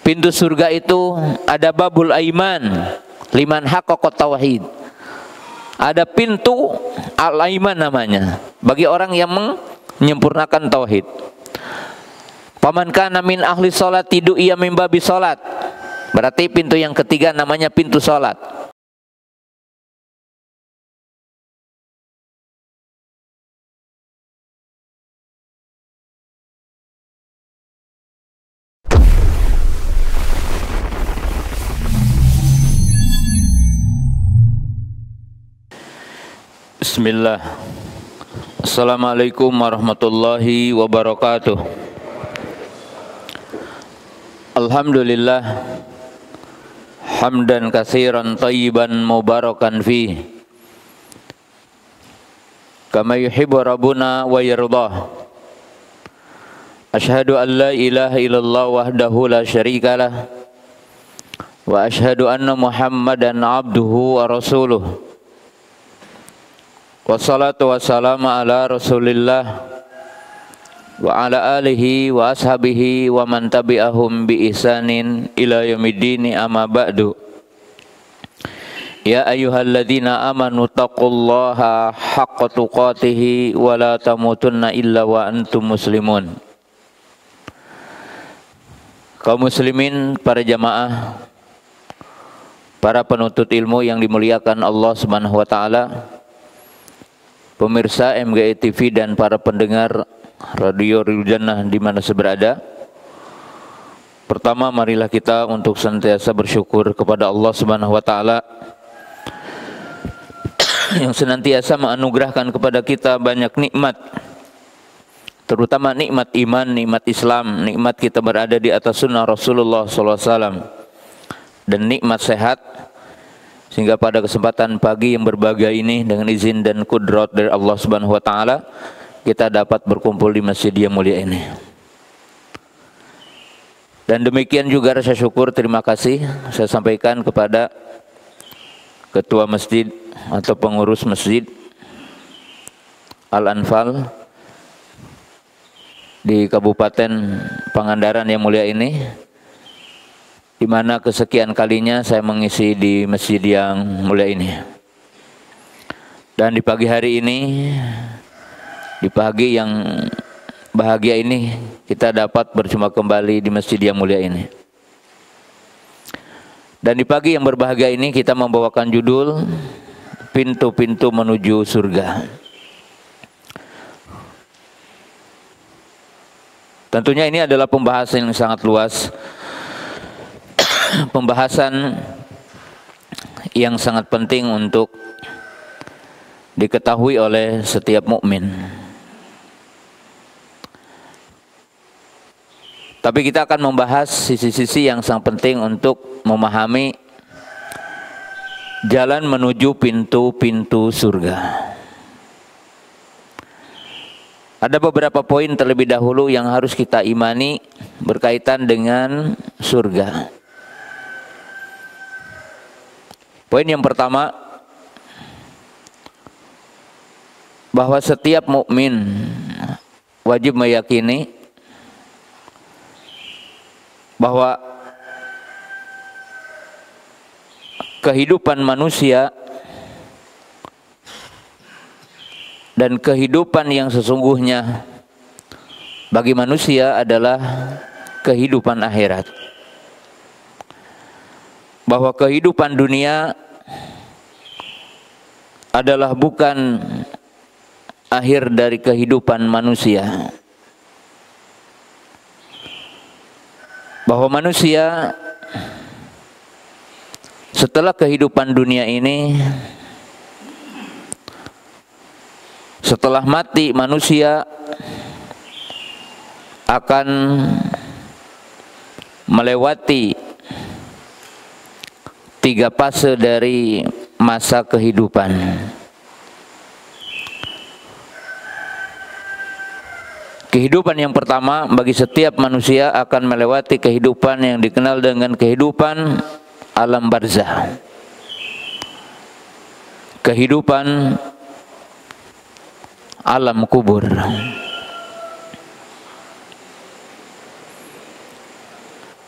Pintu surga itu ada babul aiman liman haqqaqat tauhid. Ada pintu al-aiman namanya, bagi orang yang menyempurnakan tauhid. Paman kana min ahli salat tidu ia min babi salat. Berarti pintu yang ketiga namanya pintu salat. Bismillah. Assalamualaikum warahmatullahi wabarakatuh. Alhamdulillah hamdan katsiran thayyiban mubarakan fi kama yuhibbu rabbuna wa yardah. Asyhadu an la ilaha illallah wahdahu la syarikalah wa asyhadu anna Muhammadan abduhu wa rasuluh. Wassalatu wassalamu ala Rasulillah wa ala alihi wa ashabihi wa man tabi'ahum bi ihsanin ila yaumiddin, amma ba'du. Ya ayyuhalladzina amanu taqullaha haqqa tuqatih wa la tamutunna illa wa antum muslimun. Kaum muslimin, para jamaah, para penuntut ilmu yang dimuliakan Allah Subhanahu wa taala, pemirsa MGI TV dan para pendengar Radio Ridho Jannah di mana berada. Pertama, marilah kita untuk senantiasa bersyukur kepada Allah Subhanahu wa taala yang senantiasa menganugerahkan kepada kita banyak nikmat, terutama nikmat iman, nikmat Islam, nikmat kita berada di atas sunnah Rasulullah SAW, dan nikmat sehat. Sehingga pada kesempatan pagi yang berbahagia ini, dengan izin dan kudrat dari Allah Subhanahu wa taala, kita dapat berkumpul di masjid yang mulia ini. Dan demikian juga rasa syukur, terima kasih saya sampaikan kepada ketua masjid atau pengurus masjid Al-Anfal di Kabupaten Pangandaran yang mulia ini, di mana kesekian kalinya saya mengisi di masjid yang mulia ini. Dan di pagi hari ini, di pagi yang bahagia ini, kita dapat berjumpa kembali di masjid yang mulia ini. Dan di pagi yang berbahagia ini, kita membawakan judul Pintu-pintu menuju surga. Tentunya ini adalah pembahasan yang sangat luas, pembahasan yang sangat penting untuk diketahui oleh setiap mukmin. Tapi kita akan membahas sisi-sisi yang sangat penting untuk memahami jalan menuju pintu-pintu surga. Ada beberapa poin terlebih dahulu yang harus kita imani berkaitan dengan surga. Poin yang pertama, bahwa setiap mukmin wajib meyakini bahwa kehidupan manusia dan kehidupan yang sesungguhnya bagi manusia adalah kehidupan akhirat. Bahwa kehidupan dunia adalah bukan akhir dari kehidupan manusia. Bahwa manusia setelah kehidupan dunia ini, setelah mati, manusia akan melewati 3 fase dari masa kehidupan. Kehidupan yang pertama bagi setiap manusia akan melewati kehidupan yang dikenal dengan kehidupan alam barzah. Kehidupan alam kubur.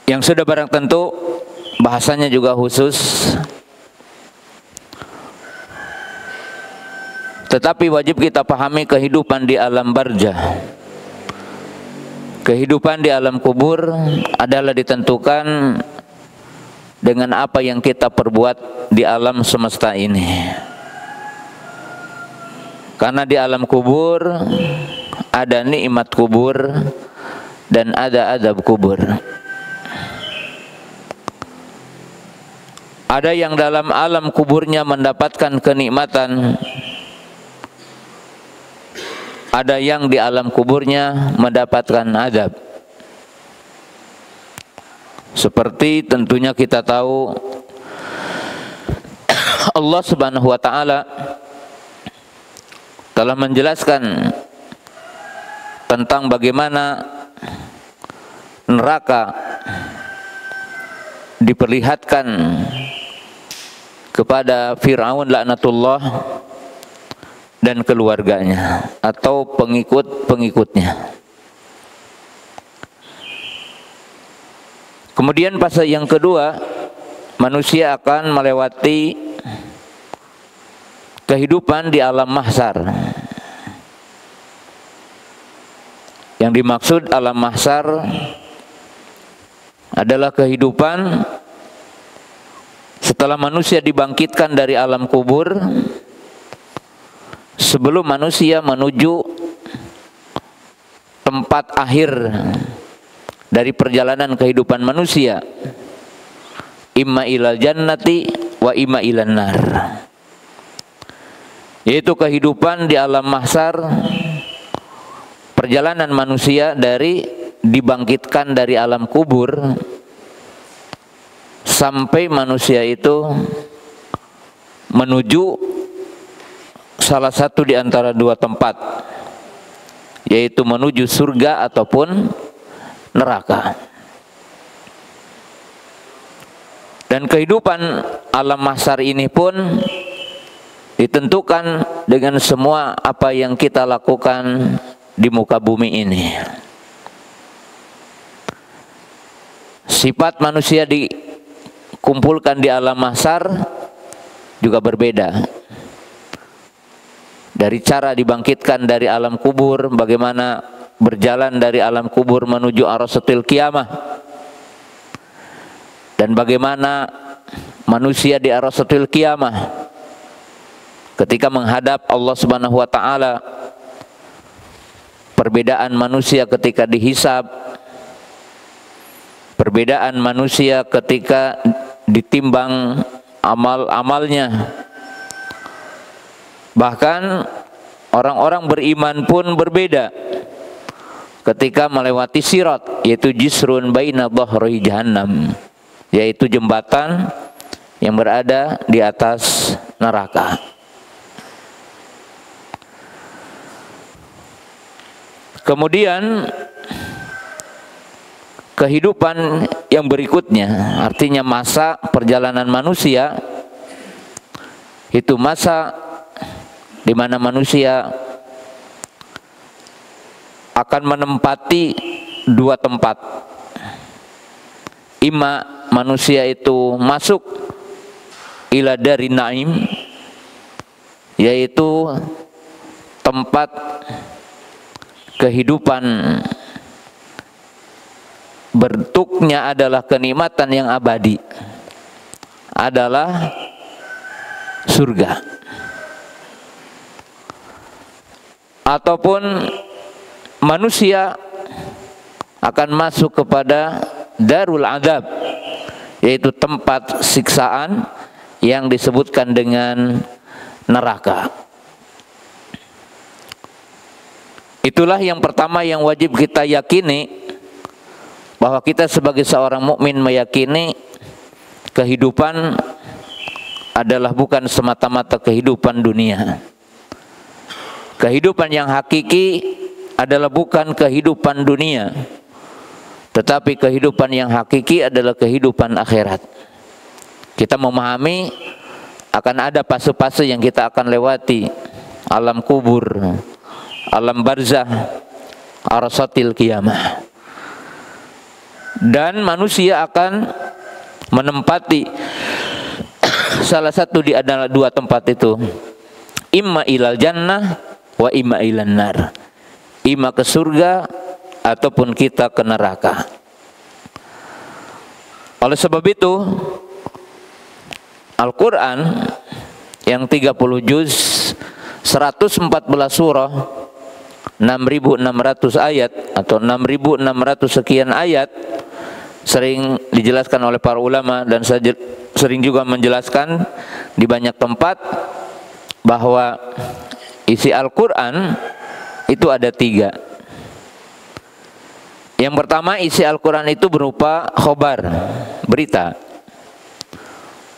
yang sudah barang tentu bahasanya juga khusus, tetapi wajib kita pahami kehidupan di alam barzah. Kehidupan di alam kubur adalah ditentukan dengan apa yang kita perbuat di alam semesta ini. Karena di alam kubur ada nikmat kubur dan ada azab kubur. Ada yang dalam alam kuburnya mendapatkan kenikmatan, ada yang di alam kuburnya mendapatkan azab. Seperti tentunya kita tahu Allah Subhanahu wa taala telah menjelaskan tentang bagaimana neraka diperlihatkan kepada Fir'aun laknatullah dan keluarganya atau pengikut-pengikutnya. Kemudian fase yang kedua, manusia akan melewati kehidupan di alam mahsyar. Yang dimaksud alam mahsyar adalah kehidupan setelah manusia dibangkitkan dari alam kubur, sebelum manusia menuju tempat akhir dari perjalanan kehidupan manusia, imma ilal jannati wa imma ilan nar, yaitu kehidupan di alam mahsyar, perjalanan manusia dari dibangkitkan dari alam kubur sampai manusia itu menuju salah satu di antara dua tempat, yaitu menuju surga ataupun neraka. Dan kehidupan alam mahsyar ini pun ditentukan dengan semua apa yang kita lakukan di muka bumi ini. Sifat manusia dikumpulkan di alam mahsyar juga berbeda. Dari cara dibangkitkan dari alam kubur, bagaimana berjalan dari alam kubur menuju arasatil qiyamah, dan bagaimana manusia di arasatil qiyamah ketika menghadap Allah Subhanahu wa taala, perbedaan manusia ketika dihisab, perbedaan manusia ketika ditimbang amal-amalnya. Bahkan orang-orang beriman pun berbeda ketika melewati sirat, yaitu jisrun baina dhahri jahannam, yaitu jembatan yang berada di atas neraka. Kemudian kehidupan yang berikutnya, artinya masa perjalanan manusia, itu masa di mana manusia akan menempati dua tempat. Ima manusia itu masuk ila dari naim, yaitu tempat kehidupan bentuknya adalah kenikmatan yang abadi, adalah surga. Ataupun manusia akan masuk kepada darul adab, yaitu tempat siksaan yang disebutkan dengan neraka. Itulah yang pertama yang wajib kita yakini, bahwa kita sebagai seorang mukmin meyakini kehidupan adalah bukan semata-mata kehidupan dunia. Kehidupan yang hakiki adalah bukan kehidupan dunia, tetapi kehidupan yang hakiki adalah kehidupan akhirat. Kita memahami akan ada fase-fase yang kita akan lewati, alam kubur, alam barzah, arasatil qiyamah. dan manusia akan menempati salah satu di antara dua tempat itu, imma ilal jannah wa imma ilan nar, imma ke surga ataupun kita ke neraka. Oleh sebab itu Al-Quran yang 30 juz, 114 surah, 6.600 ayat atau 6.600 sekian ayat, sering dijelaskan oleh para ulama dan saya sering juga menjelaskan di banyak tempat bahwa isi Al-Quran itu ada 3. Yang pertama, isi Al-Quran itu berupa khobar, berita.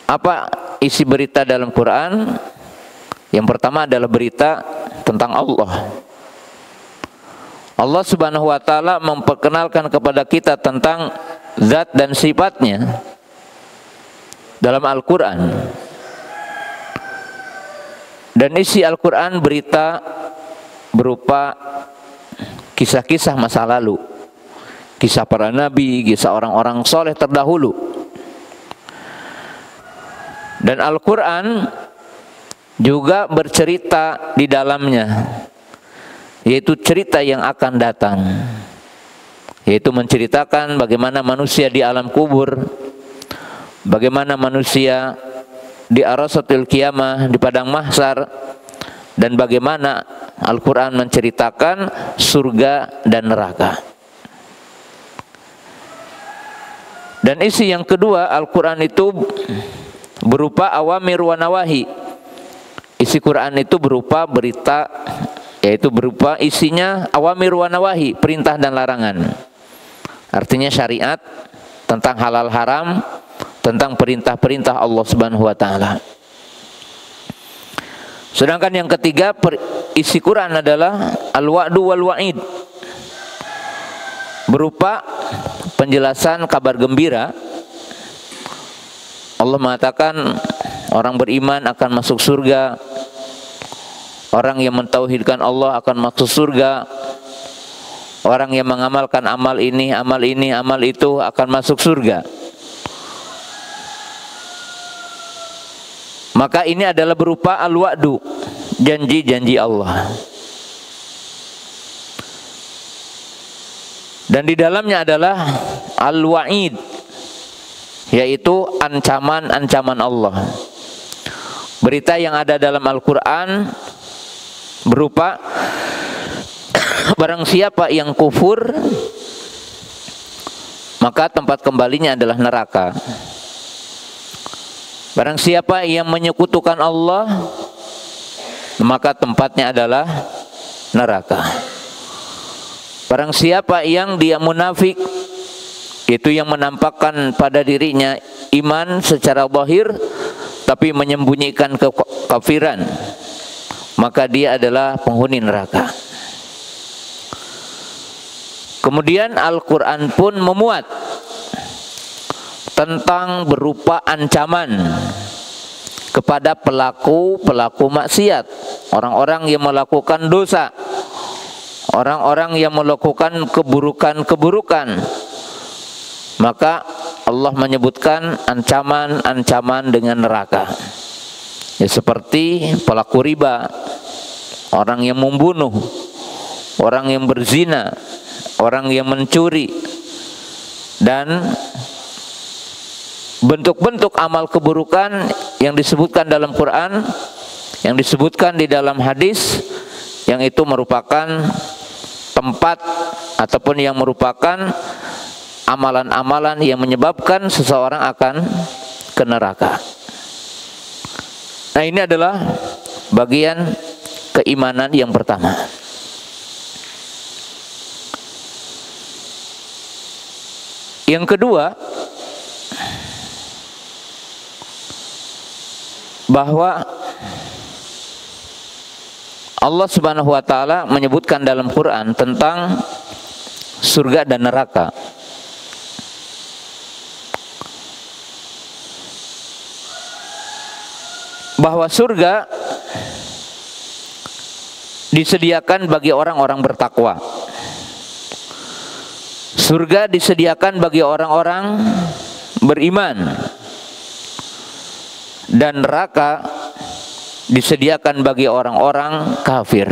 Apa isi berita dalam Quran? Yang pertama adalah berita tentang Allah. Allah Subhanahu wa ta'ala memperkenalkan kepada kita tentang zat dan sifatnya dalam Al-Quran. Dan isi Al-Quran berita berupa kisah-kisah masa lalu, kisah para nabi, kisah orang-orang soleh terdahulu. Dan Al-Quran juga bercerita di dalamnya, yaitu cerita yang akan datang, yaitu menceritakan bagaimana manusia di alam kubur, bagaimana manusia di arasatil qiyamah, di padang mahsyar, dan bagaimana Al-Quran menceritakan surga dan neraka. Dan isi yang kedua, Al-Quran itu berupa awamir wa nawahi. Isi Quran itu berupa berita, yaitu berupa isinya awamir wa nawahi, perintah dan larangan. Artinya syariat tentang halal haram, tentang perintah-perintah Allah Subhanahu wa ta'ala. Sedangkan yang ketiga, isi Quran adalah al-wa'du wal wa'id, berupa penjelasan kabar gembira. Allah mengatakan orang beriman akan masuk surga, orang yang mentauhidkan Allah akan masuk surga, orang yang mengamalkan amal ini, amal itu akan masuk surga. Maka ini adalah berupa al-wa'du, janji-janji Allah. Dan di dalamnya adalah al-wa'id, yaitu ancaman-ancaman Allah. Berita yang ada dalam Al-Quran berupa barang siapa yang kufur, maka tempat kembalinya adalah neraka. Barang siapa yang menyekutukan Allah, maka tempatnya adalah neraka. Barang siapa yang dia munafik, itu yang menampakkan pada dirinya iman secara zahir tapi menyembunyikan kekafiran, maka dia adalah penghuni neraka. Kemudian Al-Quran pun memuat tentang berupa ancaman kepada pelaku-pelaku maksiat, orang-orang yang melakukan dosa, orang-orang yang melakukan keburukan-keburukan. Maka Allah menyebutkan ancaman-ancaman dengan neraka, ya, seperti pelaku riba, orang yang membunuh, orang yang berzina, orang yang mencuri, dan bentuk-bentuk amal keburukan yang disebutkan dalam Quran, yang disebutkan di dalam hadis, yang itu merupakan tempat ataupun yang merupakan amalan-amalan yang menyebabkan seseorang akan ke neraka. Nah, ini adalah bagian keimanan yang pertama. Yang kedua, bahwa Allah Subhanahu wa ta'ala menyebutkan dalam Quran tentang surga dan neraka. Bahwa surga disediakan bagi orang-orang bertakwa. Surga disediakan bagi orang-orang beriman, dan neraka disediakan bagi orang-orang kafir.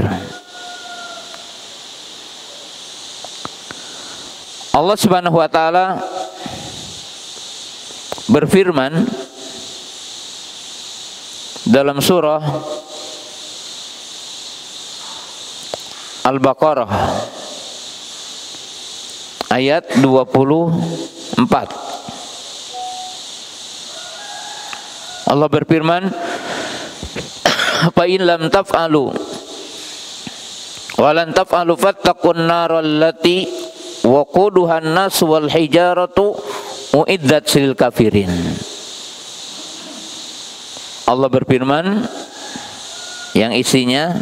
Allah Subhanahu wa taala berfirman dalam surah Al-Baqarah ayat 24. Allah berfirman, "Fa in lam taf'alu wa lan taf'alu fattaqun naral lati waquduhan nas wal hijaratu uiddat lil kafirin." Allah berfirman yang isinya,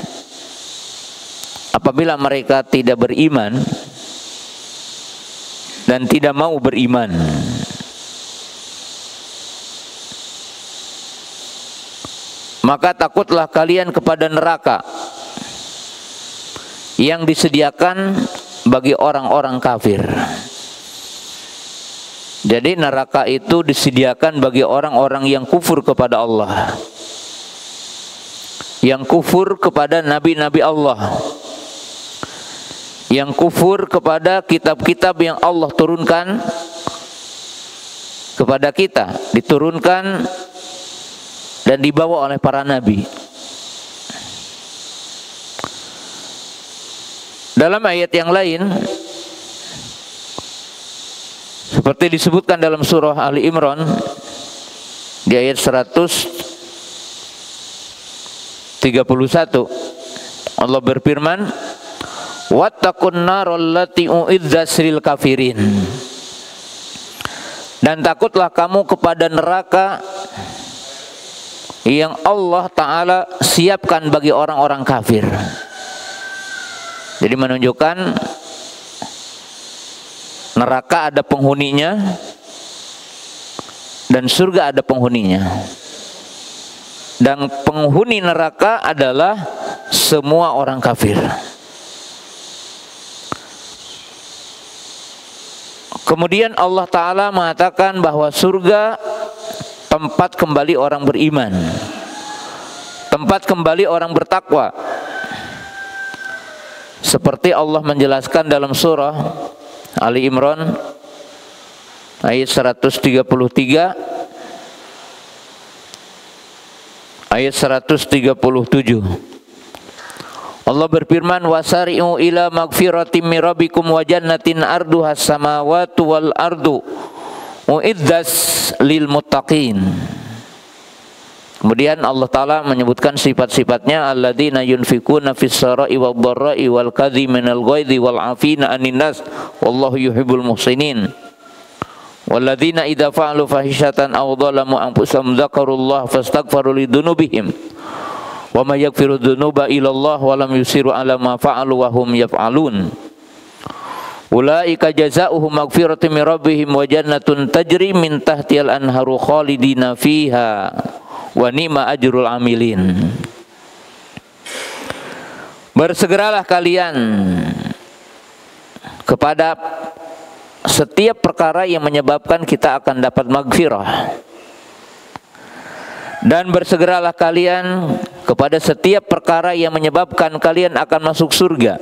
apabila mereka tidak beriman dan tidak mau beriman, maka takutlah kalian kepada neraka yang disediakan bagi orang-orang kafir. Jadi neraka itu disediakan bagi orang-orang yang kufur kepada Allah, yang kufur kepada nabi-nabi Allah, yang kufur kepada kitab-kitab yang Allah turunkan kepada kita, diturunkan dan dibawa oleh para nabi. Dalam ayat yang lain, seperti disebutkan dalam surah Ali Imran di ayat 131, Allah berfirman, "Wattaqun naral lati uiddat lil kafirin." Dan takutlah kamu kepada neraka yang Allah Ta'ala siapkan bagi orang-orang kafir. Jadi menunjukkan neraka ada penghuninya dan surga ada penghuninya. Dan penghuni neraka adalah semua orang kafir. Kemudian Allah Ta'ala mengatakan bahwa surga tempat kembali orang beriman, tempat kembali orang bertakwa. Seperti Allah menjelaskan dalam surah Ali Imran ayat 133, ayat 137. Allah berfirman, "Wasari'u ila magfiratin min rabbikum wa jannatin arduhas samawati wal ardu uiddat lil muttaqin." Kemudian Allah Ta'ala menyebutkan sifat-sifatnya, alladzina yunfikuna fis sarai wad dharrai wal kadhiminal ghaidhi wal afina 'anil nas wallahu yuhibbul muhsinin. Walladzina idza fa'alu fahishatan aw dhalamu anfusahum dzakarullaha fastaghfiru lidzunubihim wa may yaghfiru dzunuba illallah wa lam yusiru 'ala ma fa'alu wa hum yaf'alun. Ulaika jazaohum maghfiratun min rabbihim wa jannatun tajri min tahtihal anharu khalidina fiha wa ni'ma ajrul amilin. Bersegeralah kalian kepada setiap perkara yang menyebabkan kita akan dapat maghfirah, dan bersegeralah kalian kepada setiap perkara yang menyebabkan kalian akan masuk surga,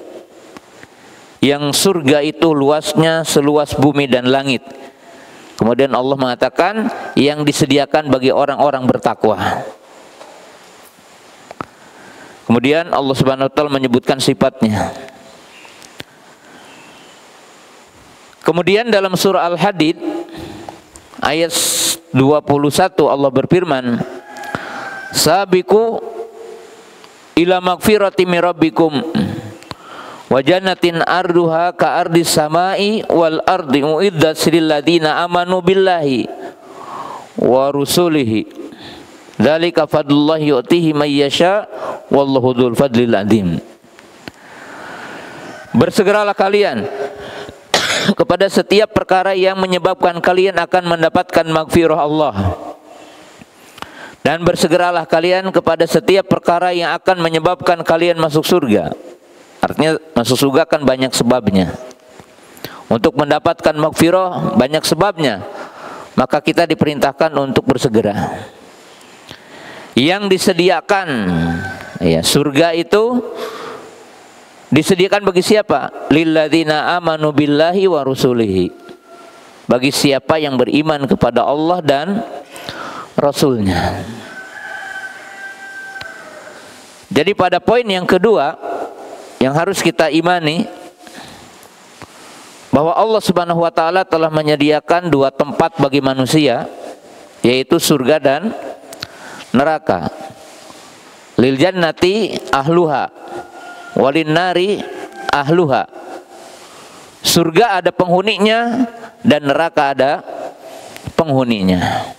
yang surga itu luasnya seluas bumi dan langit. Kemudian Allah mengatakan yang disediakan bagi orang-orang bertakwa. Kemudian Allah Subhanahu wa taala menyebutkan sifatnya. Kemudian dalam surah Al-Hadid ayat 21 Allah berfirman, "Sabiqu ila magfirati min rabbikum wa jannatin arduha ka ardis samai wal ardi uiddat lil ladzina amanu billahi wa rusulihi dzalika fadlullahi yu'tihi may yasha wallahu dzul fadlil adzim." Bersegeralah kalian kepada setiap perkara yang menyebabkan kalian akan mendapatkan maghfirah Allah, dan bersegeralah kalian kepada setiap perkara yang akan menyebabkan kalian masuk surga. Artinya masuk surga kan banyak sebabnya. Untuk mendapatkan maghfirah banyak sebabnya, maka kita diperintahkan untuk bersegera. Yang disediakan, ya, surga itu disediakan bagi siapa? Lilladzina amanu billahi wa rusulihi. Bagi siapa yang beriman kepada Allah dan Rasulnya. Jadi pada poin yang kedua yang harus kita imani, bahwa Allah Subhanahu wa taala telah menyediakan dua tempat bagi manusia, yaitu surga dan neraka. Lil jannati ahluha walin nari ahluha. Surga ada penghuninya dan neraka ada penghuninya.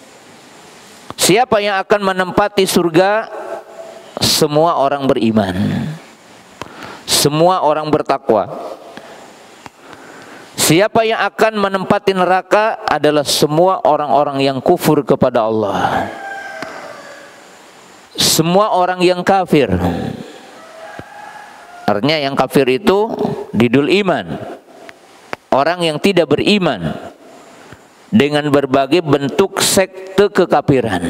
Siapa yang akan menempati surga? Semua orang beriman, semua orang bertakwa. Siapa yang akan menempati neraka adalah semua orang-orang yang kufur kepada Allah, semua orang yang kafir. Artinya yang kafir itu didul iman, orang yang tidak beriman dengan berbagai bentuk sekte kekafiran.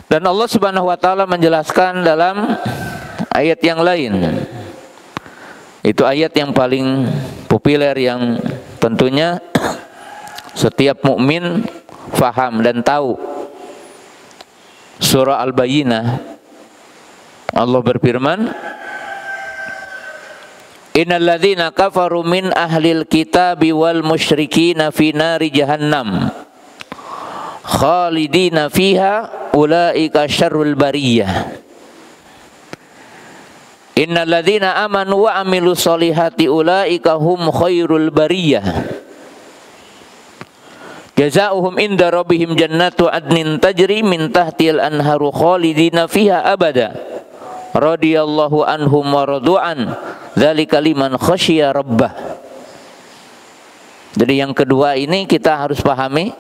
Dan Allah Subhanahu wa taala menjelaskan dalam ayat yang lain. Itu ayat yang paling populer yang tentunya setiap mukmin faham dan tahu. Surah Al-Bayyinah, Allah berfirman, Innal ladzina kafaru min ahlil kitabi wal musyrikina fi nari jahannam khalidina fiha ulaika syarrul bariyah. Innal ladzina amanu wa amilus solihati ulaika hum khairul bariyah. Jazaohum inda rabbihim jannatu adnin tajri min tahtil anharu khalidina fiha abada. Radiyallahu anhum wa radu'an. Dzalika liman khasyiya rabbah. Jadi yang kedua ini kita harus pahami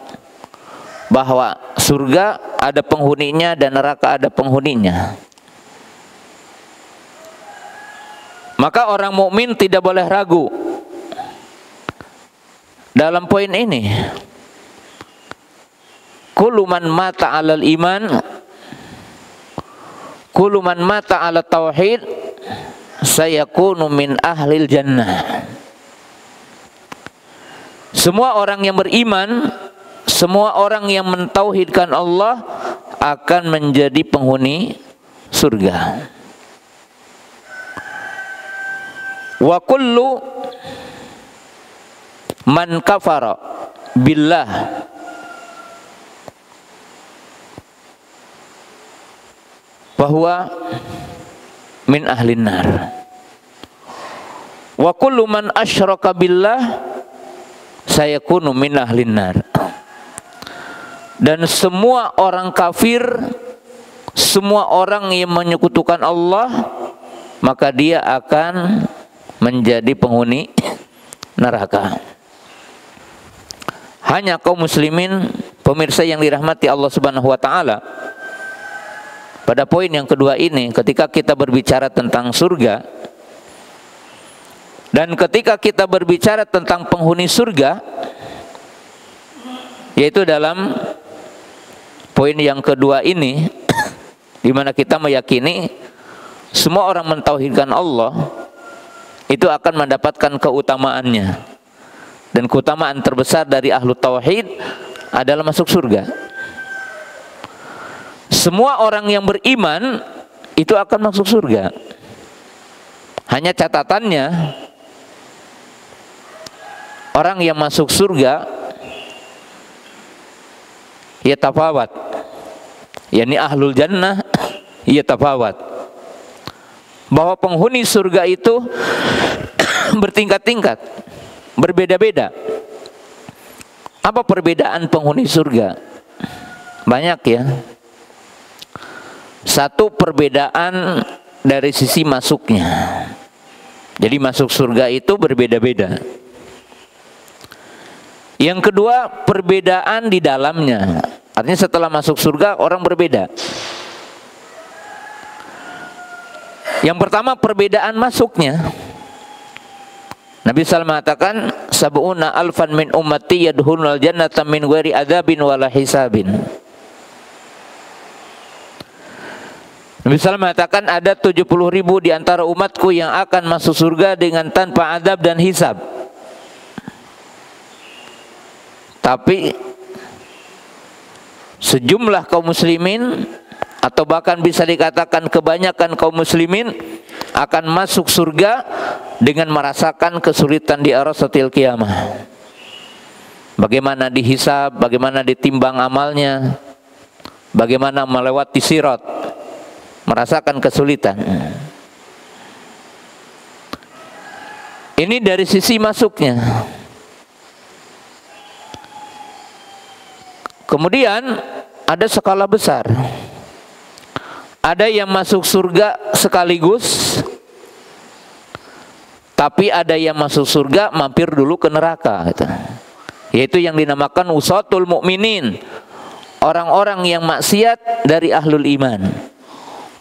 bahwa surga ada penghuninya dan neraka ada penghuninya. Maka orang mukmin tidak boleh ragu dalam poin ini. Kullu man mata 'alal iman, kullu man mata 'ala tauhid, sayakunu min ahlil jannah. Semua orang yang beriman, semua orang yang mentauhidkan Allah akan menjadi penghuni surga. Wa kullu man kafara billah bahwa min ahlin nar. Wa kullu man asyraka billah sayakunu min ahlin nar. Dan semua orang kafir, semua orang yang menyekutukan Allah, maka dia akan menjadi penghuni neraka. Hanya kaum muslimin, pemirsa yang dirahmati Allah Subhanahu wa taala, pada poin yang kedua ini, ketika kita berbicara tentang surga dan ketika kita berbicara tentang penghuni surga, yaitu dalam poin yang kedua ini, di mana kita meyakini semua orang mentauhidkan Allah itu akan mendapatkan keutamaannya, dan keutamaan terbesar dari ahlu tauhid adalah masuk surga. Semua orang yang beriman itu akan masuk surga. Hanya catatannya, orang yang masuk surga yatafawat, yakni ahlul jannah yatafawat. Bahwa penghuni surga itu bertingkat-tingkat, berbeda-beda. Apa perbedaan penghuni surga? Banyak ya. Satu, perbedaan dari sisi masuknya. Jadi masuk surga itu berbeda-beda. Yang kedua, perbedaan di dalamnya. Artinya setelah masuk surga orang berbeda. Yang pertama, perbedaan masuknya. Nabi SAW mengatakan, sab'una alfan min ummati yadkhulul jannata min ghairi adzabin wala hisabin. Nabi SAW mengatakan ada 70.000 di antara umatku yang akan masuk surga dengan tanpa azab dan hisab. Tapi sejumlah kaum muslimin, atau bahkan bisa dikatakan kebanyakan kaum muslimin, akan masuk surga dengan merasakan kesulitan di arasatil qiyamah. Bagaimana dihisab, bagaimana ditimbang amalnya, bagaimana melewati sirat, merasakan kesulitan. Ini dari sisi masuknya. Kemudian ada skala besar. Ada yang masuk surga sekaligus, tapi ada yang masuk surga mampir dulu ke neraka, yaitu yang dinamakan usatul mukminin, orang-orang yang maksiat dari ahlul iman.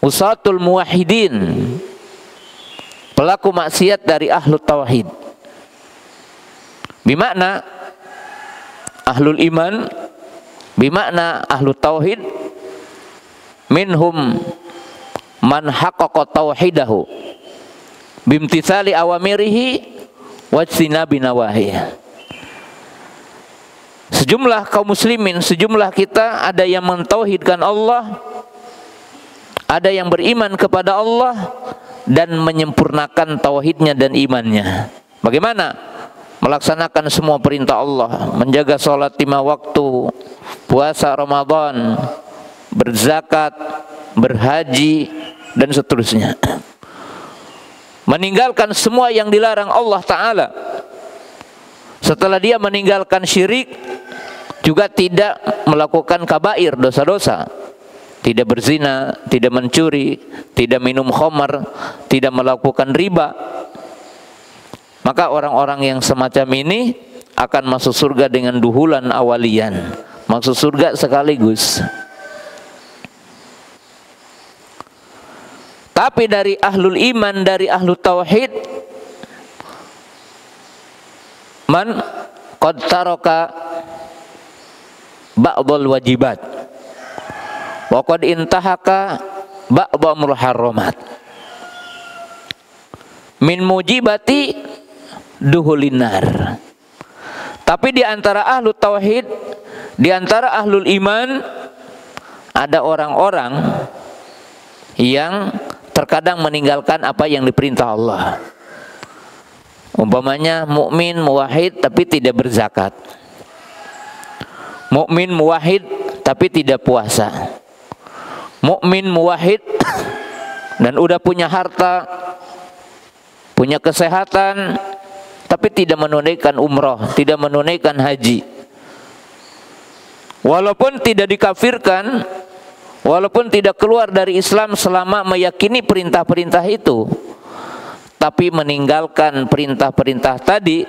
Usatul muwahhidin, pelaku maksiat dari ahlul tauhid. Bimakna ahlul iman, bimakna ahlul tauhid, minhum man haqqaqa tauhidahu bimtithali awamirihi wajtinabi nawahihi. Sejumlah kaum muslimin, sejumlah kita, ada yang mentauhidkan Allah, ada yang beriman kepada Allah dan menyempurnakan tauhidnya dan imannya. Bagaimana? Melaksanakan semua perintah Allah, menjaga sholat 5 waktu, puasa Ramadan, berzakat, berhaji, dan seterusnya. Meninggalkan semua yang dilarang Allah Ta'ala. Setelah dia meninggalkan syirik, juga tidak melakukan kabair, dosa-dosa. Tidak berzina, tidak mencuri, tidak minum khamar, tidak melakukan riba. Maka orang-orang yang semacam ini akan masuk surga dengan duhulan awalian, masuk surga sekaligus. Tapi dari ahlul iman, dari ahlul tauhid, man qad taraka ba'dul wajibat wa qad intahaka ba'dul muharramat min mujibati duhulin nar. Tapi di antara ahlul tauhid, di antara ahlul iman, ada orang-orang yang terkadang meninggalkan apa yang diperintah Allah. Umpamanya mukmin muwahhid tapi tidak berzakat, mukmin muwahhid tapi tidak puasa, mukmin muwahhid dan udah punya harta, punya kesehatan, tapi tidak menunaikan umroh, tidak menunaikan haji. Walaupun tidak dikafirkan, walaupun tidak keluar dari Islam selama meyakini perintah-perintah itu, tapi meninggalkan perintah-perintah tadi,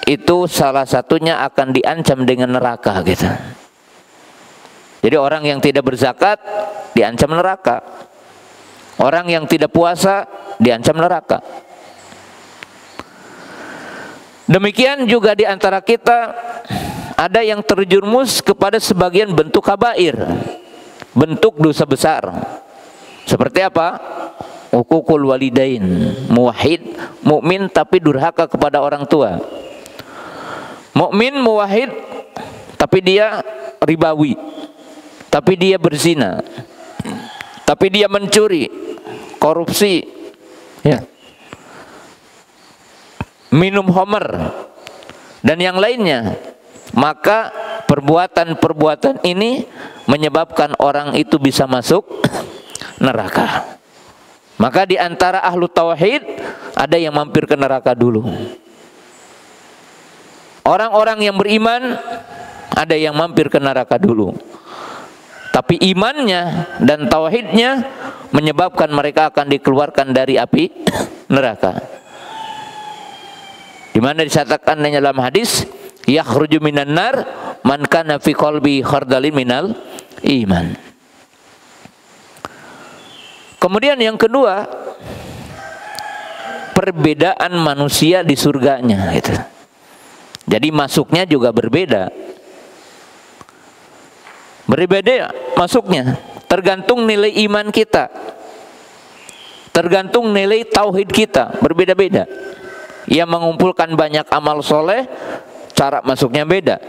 itu salah satunya akan diancam dengan neraka gitu. Jadi orang yang tidak berzakat diancam neraka, orang yang tidak puasa diancam neraka. Demikian juga di antara kita ada yang terjerumus kepada sebagian bentuk kabair, bentuk dosa besar. Seperti apa? Uququl walidain, muwahhid, mukmin tapi durhaka kepada orang tua. Mukmin muwahhid tapi dia ribawi, tapi dia berzina, tapi dia mencuri, korupsi, ya, minum khamar dan yang lainnya. Maka perbuatan-perbuatan ini menyebabkan orang itu bisa masuk neraka. Maka di antara ahlu tauhid ada yang mampir ke neraka dulu. Orang-orang yang beriman ada yang mampir ke neraka dulu. Tapi imannya dan tauhidnya menyebabkan mereka akan dikeluarkan dari api neraka. Di mana disatakan dalam hadis, yakhruju minan nar man kana fi qalbi khardalin minal iman. Kemudian yang kedua, perbedaan manusia di surganya gitu. Jadi masuknya juga berbeda. Berbeda masuknya, tergantung nilai iman kita, tergantung nilai tauhid kita, berbeda-beda. Yang mengumpulkan banyak amal soleh, cara masuknya beda.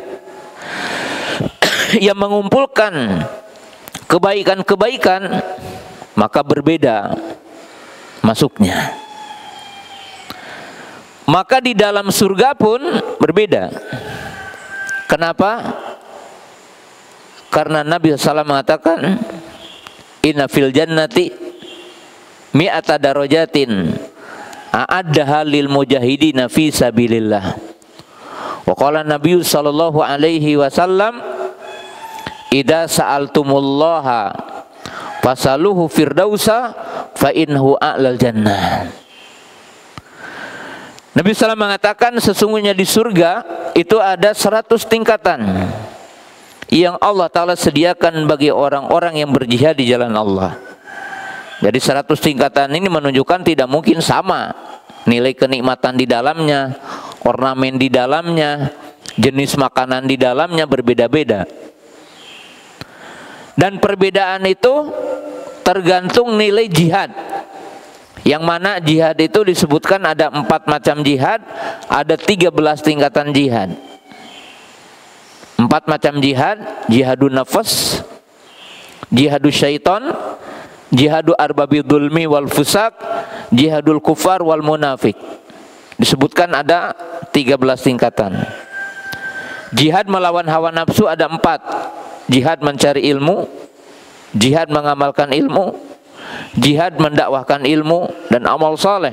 Yang mengumpulkan kebaikan-kebaikan, maka berbeda masuknya. Maka di dalam surga pun berbeda. Kenapa? Karena Nabi SAW mengatakan, inna fil jannati mi'ata darajatin a'addaha lil mujahidina fi sabilillah. Wa qala Nabi sallallahu alaihi wasallam, idza sa'altumullaha fasaluhu firdausa fa innahu a'lal jannah. Nabi SAW mengatakan sesungguhnya di surga itu ada 100 tingkatan yang Allah Ta'ala sediakan bagi orang-orang yang berjihad di jalan Allah. Jadi 100 tingkatan ini menunjukkan tidak mungkin sama nilai kenikmatan di dalamnya, ornamen di dalamnya, jenis makanan di dalamnya berbeda-beda. Dan perbedaan itu tergantung nilai jihad. Yang mana jihad itu disebutkan ada 4 macam jihad, ada 13 tingkatan jihad. 4 macam jihad: jihadun nafas, jihadus syaitan, jihadu arbabid dulmi wal fusak, jihadul kufar wal munafik. Disebutkan ada 13 tingkatan. Jihad melawan hawa nafsu ada 4. Jihad mencari ilmu, jihad mengamalkan ilmu, jihad mendakwahkan ilmu dan amal soleh,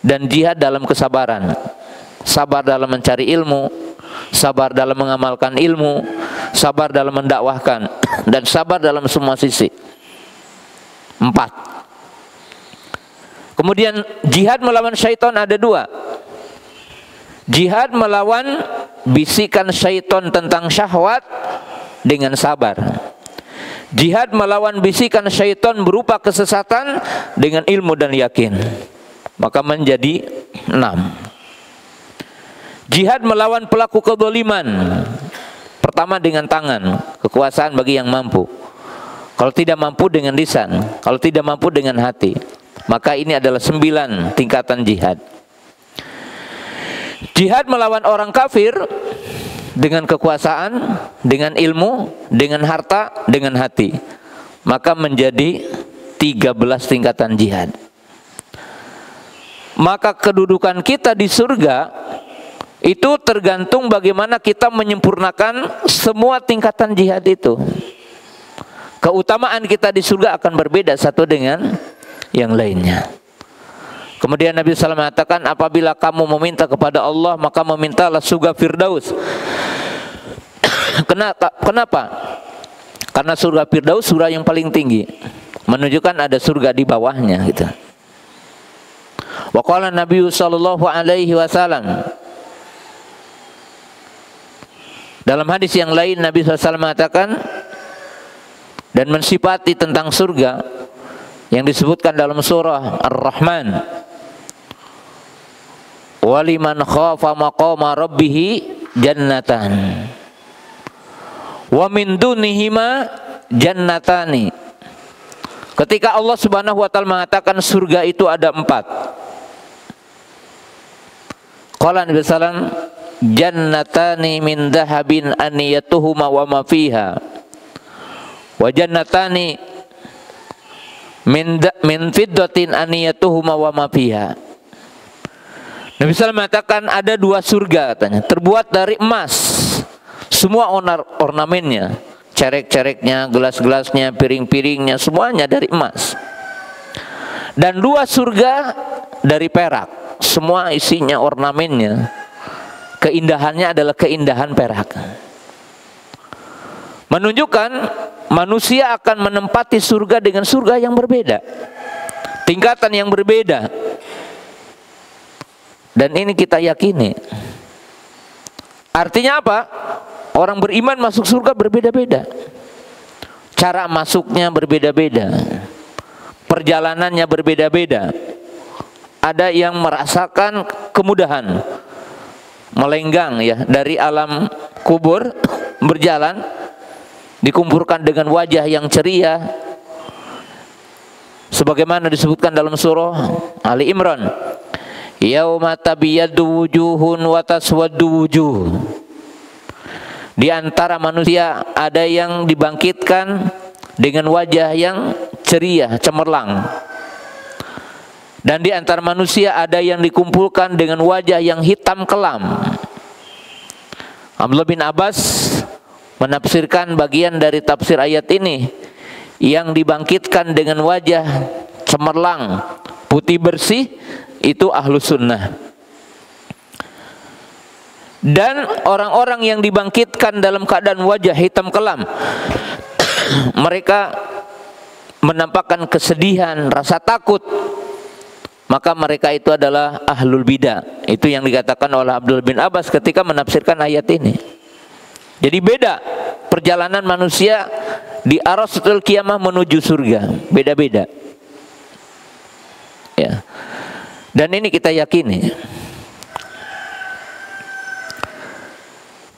dan jihad dalam kesabaran. Sabar dalam mencari ilmu, sabar dalam mengamalkan ilmu, sabar dalam mendakwahkan, dan sabar dalam semua sisi. 4. Kemudian jihad melawan syaitan ada 2. Jihad melawan bisikan syaitan tentang syahwat dengan sabar. Jihad melawan bisikan syaitan berupa kesesatan dengan ilmu dan yakin. Maka menjadi 6. Jihad melawan pelaku kezaliman. Pertama dengan tangan, kekuasaan bagi yang mampu. Kalau tidak mampu dengan lisan, kalau tidak mampu dengan hati. Maka ini adalah 9 tingkatan jihad. Jihad melawan orang kafir dengan kekuasaan, dengan ilmu, dengan harta, dengan hati. Maka menjadi 13 tingkatan jihad. Maka kedudukan kita di surga itu tergantung bagaimana kita menyempurnakan semua tingkatan jihad itu. Keutamaan kita di surga akan berbeda satu dengan yang lainnya. Kemudian Nabi SAW mengatakan, apabila kamu meminta kepada Allah, maka memintalah surga Firdaus. Kenapa? Karena surga Firdaus surga yang paling tinggi, menunjukkan ada surga di bawahnya gitu. Wa qala Nabi sallallahu alaihi wasallam, dalam hadis yang lain Nabi SAW mengatakan dan mensifati tentang surga yang disebutkan dalam surah Ar-Rahman, waliman khafa maqama rabbih jannatan wa min dunihima jannatani. Ketika Allah Subhanahu wa taala mengatakan surga itu ada 4. Qala Nabi sallallahu jannatani min dahabin aniyatuhuma wa ma fiha wa jannatani min fiddatin aniyatuhuma wa ma fiha. Nabi SAW mengatakan ada 2 surga katanya, terbuat dari emas, semua ornamennya, cerek-cereknya, gelas-gelasnya, piring-piringnya, semuanya dari emas. Dan 2 surga dari perak, semua isinya ornamennya, keindahannya adalah keindahan perak. Menunjukkan manusia akan menempati surga dengan surga yang berbeda, tingkatan yang berbeda. Dan ini kita yakini. Artinya apa? Orang beriman masuk surga berbeda-beda. Cara masuknya berbeda-beda. Perjalanannya berbeda-beda. ada yang merasakan kemudahan melenggang ya dari alam kubur berjalan, dikumpulkan dengan wajah yang ceria sebagaimana disebutkan dalam surah Ali Imran, yauma tabyaddu wujuhun wa taswaddu wujuh. Di antara manusia ada yang dibangkitkan dengan wajah yang ceria, cemerlang. Dan di antara manusia ada yang dikumpulkan dengan wajah yang hitam kelam. Abdullah bin Abbas menafsirkan bagian dari tafsir ayat ini, yang dibangkitkan dengan wajah cemerlang, putih bersih, itu ahlu sunnah. Dan orang-orang yang dibangkitkan dalam keadaan wajah hitam kelam, mereka menampakkan kesedihan, rasa takut, maka mereka itu adalah ahlul bidah. Itu yang dikatakan oleh Abdullah bin Abbas ketika menafsirkan ayat ini. Jadi beda perjalanan manusia di arasatul kiamah menuju surga, beda-beda ya. Dan ini kita yakini.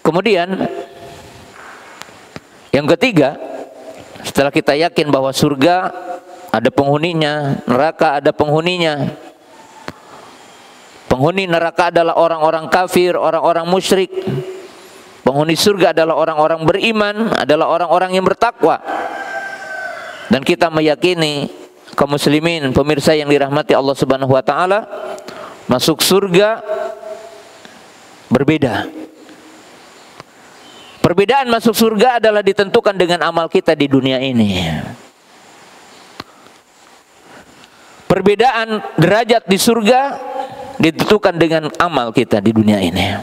Kemudian yang ketiga, setelah kita yakin bahwa surga ada penghuninya, neraka ada penghuninya. Penghuni neraka adalah orang-orang kafir, orang-orang musyrik. Penghuni surga adalah orang-orang beriman, adalah orang-orang yang bertakwa. Dan kita meyakini kaum muslimin, pemirsa yang dirahmati Allah Subhanahu wa taala, masuk surga berbeda. Perbedaan masuk surga adalah ditentukan dengan amal kita di dunia ini. Perbedaan derajat di surga ditentukan dengan amal kita di dunia ini.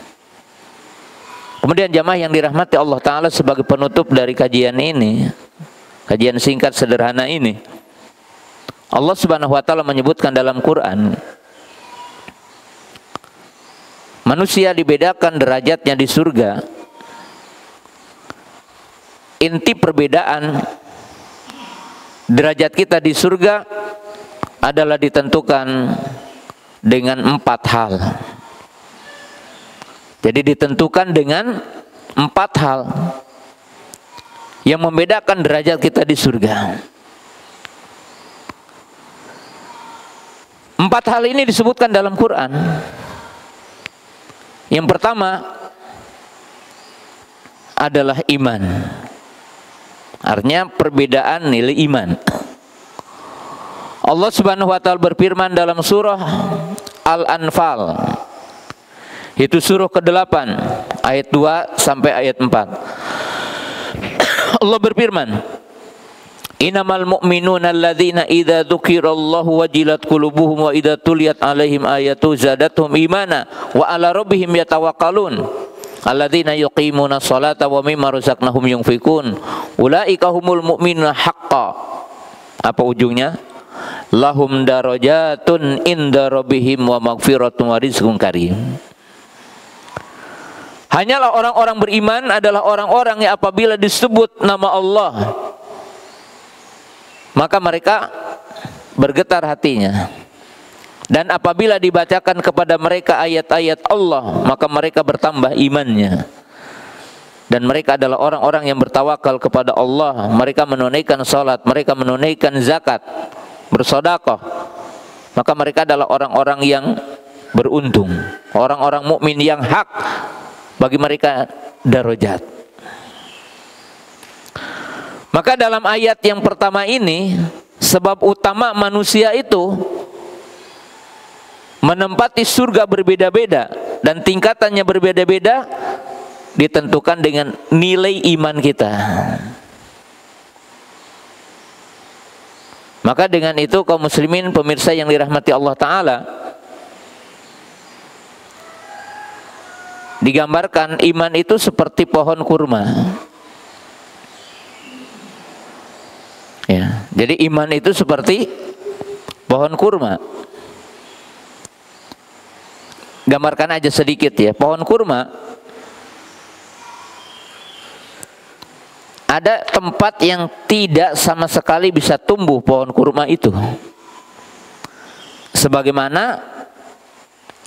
Kemudian jamaah yang dirahmati Allah Ta'ala, sebagai penutup dari kajian ini, kajian singkat sederhana ini, Allah Subhanahu wa Ta'ala menyebutkan dalam Quran, manusia dibedakan derajatnya di surga. Inti perbedaan derajat kita di surga adalah ditentukan dengan 4 hal. Jadi ditentukan dengan 4 hal yang membedakan derajat kita di surga. 4 hal ini disebutkan dalam Quran. Yang pertama adalah iman. Artinya perbedaan nilai iman. Allah Subhanahu wa Ta'ala berfirman dalam surah Al-Anfal, itu surah ke-8 ayat 2 sampai ayat 4. Allah berfirman, innamal mu'minuna alladzina idza dzukirallahu wajilat qulubuhum wa idza tuliyat alaihim ayatu zadatuhum imana wa ala rabbihim yatawakkalun alladzina yuqimuna sholata wa mimma razaqnahum yunfikun ulaika humul mu'minuna haqqan. Apa ujungnya? Lahum darajatun inda rabbihim wa maghfiratun wa rizqun karim. Hanyalah orang-orang beriman adalah orang-orang yang apabila disebut nama Allah, maka mereka bergetar hatinya. Dan apabila dibacakan kepada mereka ayat-ayat Allah, maka mereka bertambah imannya. Dan mereka adalah orang-orang yang bertawakal kepada Allah. Mereka menunaikan salat, mereka menunaikan zakat, bersedekah. Maka mereka adalah orang-orang yang beruntung, orang-orang mukmin yang hak. Bagi mereka darajat. Maka dalam ayat yang pertama ini, sebab utama manusia itu menempati surga berbeda-beda dan tingkatannya berbeda-beda, ditentukan dengan nilai iman kita. Maka dengan itu kaum muslimin, pemirsa yang dirahmati Allah Ta'ala, digambarkan iman itu seperti pohon kurma. Ya, jadi iman itu seperti pohon kurma. Gambarkan aja sedikit ya, pohon kurma ada tempat yang tidak sama sekali bisa tumbuh pohon kurma itu. Sebagaimana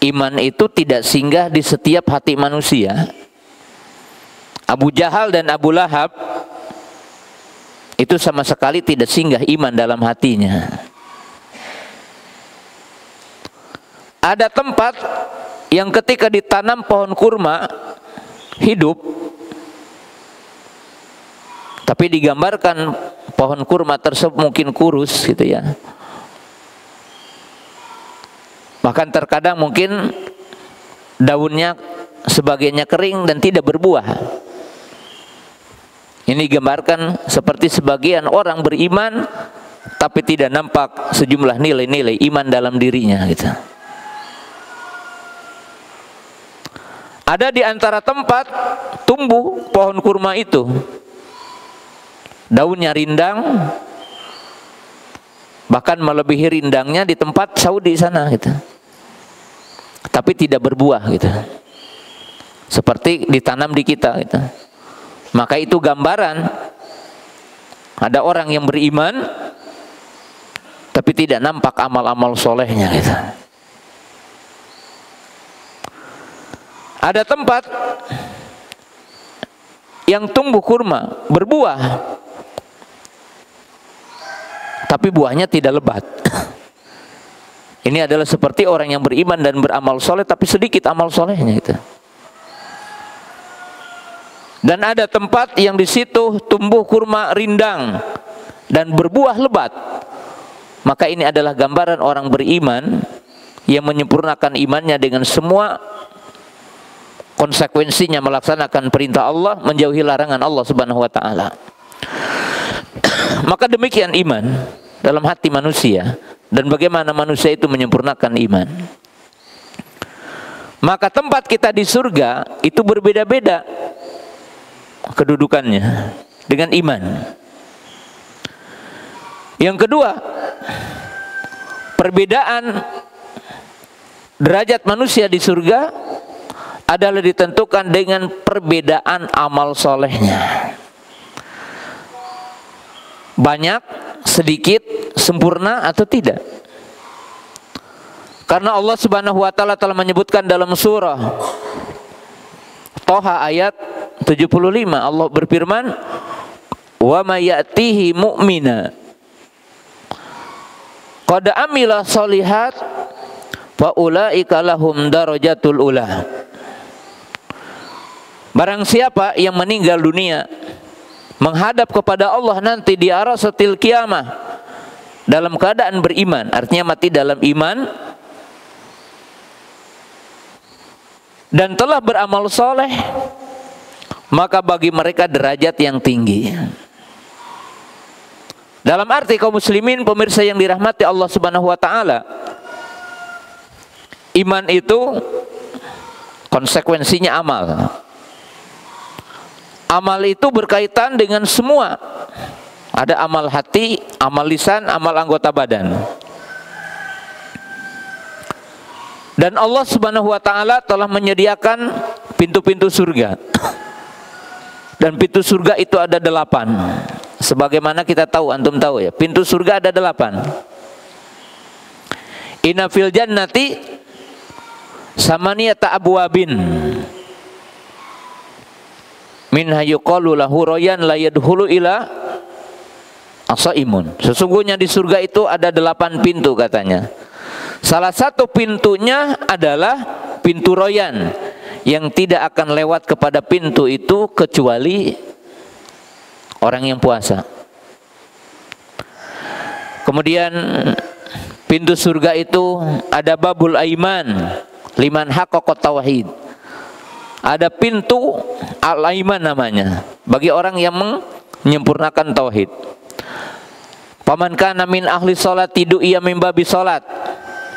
iman itu tidak singgah di setiap hati manusia. Abu Jahal dan Abu Lahab itu sama sekali tidak singgah iman dalam hatinya. Ada tempat yang ketika ditanam pohon kurma hidup, tapi digambarkan pohon kurma tersebut mungkin kurus gitu ya. Bahkan terkadang mungkin daunnya sebagiannya kering dan tidak berbuah. Ini digambarkan seperti sebagian orang beriman tapi tidak nampak sejumlah nilai-nilai iman dalam dirinya gitu. Ada di antara tempat tumbuh pohon kurma itu, daunnya rindang, bahkan melebihi rindangnya di tempat Saudi sana gitu. Tapi tidak berbuah gitu. Seperti ditanam di kita gitu. Maka itu gambaran ada orang yang beriman tapi tidak nampak amal-amal solehnya gitu. Ada tempat yang tumbuh kurma, berbuah, tapi buahnya tidak lebat. Ini adalah seperti orang yang beriman dan beramal soleh, tapi sedikit amal solehnya itu. Dan ada tempat yang di situ tumbuh kurma rindang dan berbuah lebat. Maka ini adalah gambaran orang beriman yang menyempurnakan imannya dengan semua konsekuensinya, melaksanakan perintah Allah, menjauhi larangan Allah Subhanahu wa taala. Maka demikian iman dalam hati manusia dan bagaimana manusia itu menyempurnakan iman. Maka tempat kita di surga itu berbeda-beda kedudukannya dengan iman. Yang kedua, perbedaan derajat manusia di surga adalah ditentukan dengan perbedaan amal solehnya. Banyak, sedikit, sempurna atau tidak. Karena Allah Subhanahu wa taala telah menyebutkan dalam surah Toha ayat 75, Allah berfirman, "Wa may ya'tihi mu'mina qad amila sholihat fa ulaika lahum darajatul ula." Barang siapa yang meninggal dunia menghadap kepada Allah nanti di arasatil kiamah dalam keadaan beriman, artinya mati dalam iman dan telah beramal soleh, maka bagi mereka derajat yang tinggi. Dalam arti kaum muslimin pemirsa yang dirahmati Allah Subhanahu wa taala, iman itu konsekuensinya amal. Amal itu berkaitan dengan semua. Ada amal hati, amal lisan, amal anggota badan. Dan Allah Subhanahu wa taala telah menyediakan pintu-pintu surga. Dan pintu surga itu ada 8. Sebagaimana kita tahu, antum tahu ya, pintu surga ada 8. Inna fil jannati samaniyata abwabin minha yuqalu lahu royan la yadkhulu ila asaimun. Sesungguhnya di surga itu ada 8 pintu katanya. Salah satu pintunya adalah pintu royan, yang tidak akan lewat kepada pintu itu kecuali orang yang puasa. Kemudian pintu surga itu ada babul aiman liman haqqaqat tauhid. Ada pintu al-aiman namanya, bagi orang yang menyempurnakan tauhid. Paman kana min ahli salat tidu ia min babi salat.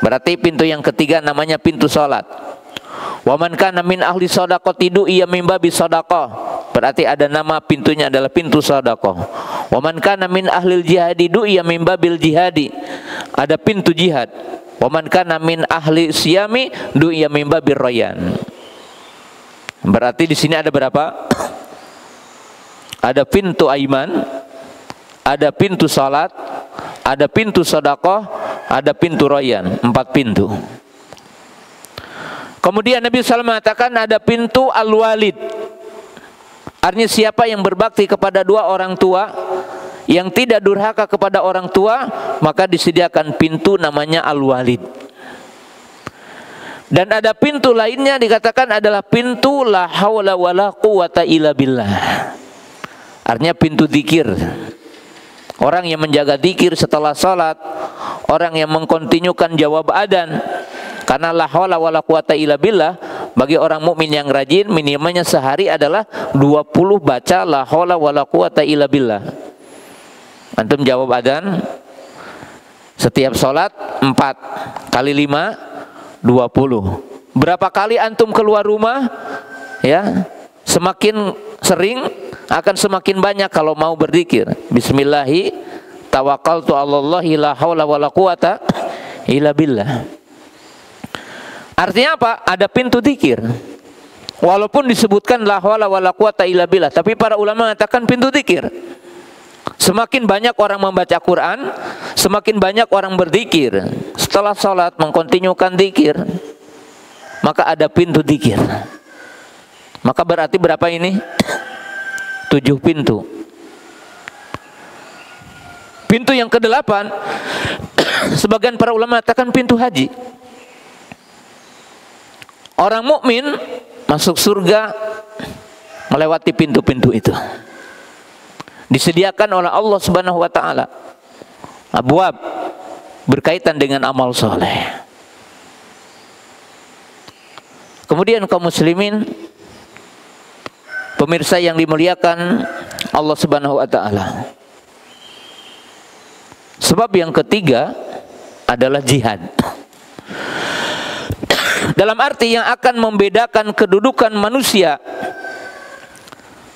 Berarti pintu yang ketiga namanya pintu salat. Waman kana min ahli shadaqah tidu ia min babi shadaqah. Berarti ada nama pintunya adalah pintu sedekah. Wa man kana min ahlil jihadi du'iya min babil jihadi. Ada pintu jihad. Wa man kana min ahli siyami du'iya min babir rayyan. Berarti di sini ada berapa? Ada pintu aiman, ada pintu salat, ada pintu sedekah, ada pintu Rayyan, 4 pintu. Kemudian Nabi SAW mengatakan ada pintu Al-Walid. Artinya siapa yang berbakti kepada 2 orang tua, yang tidak durhaka kepada orang tua, maka disediakan pintu namanya Al-Walid. Dan ada pintu lainnya dikatakan adalah pintu la haula wala quwata illa billah. Artinya pintu zikir. Orang yang menjaga zikir setelah salat, orang yang mengkontinyukan jawab adzan. Karena la haula wala quwata illa billah bagi orang mukmin yang rajin minimalnya sehari adalah 20 baca la haula wala quwata illa billah. Antum jawab adzan setiap salat 4 kali 5 20. Berapa kali antum keluar rumah? Ya, semakin sering akan semakin banyak kalau mau berzikir. Bismillahi tawakkaltu 'alallahi la haula wala quwata illa billah. Artinya apa? Ada pintu zikir. Walaupun disebutkan la haula wala quwata illa billah, tapi para ulama mengatakan pintu zikir. Semakin banyak orang membaca Quran, semakin banyak orang berzikir. Setelah sholat mengkontinyukan zikir, maka ada pintu zikir. Maka berarti berapa ini? 7 pintu. Pintu yang ke-8, sebagian para ulama mengatakan pintu haji. Orang mukmin masuk surga melewati pintu-pintu itu. Disediakan oleh Allah Subhanahu wa taala abwab berkaitan dengan amal soleh. Kemudian kaum muslimin, pemirsa yang dimuliakan Allah Subhanahu wa taala. Sebab yang ketiga adalah jihad. Dalam arti yang akan membedakan kedudukan manusia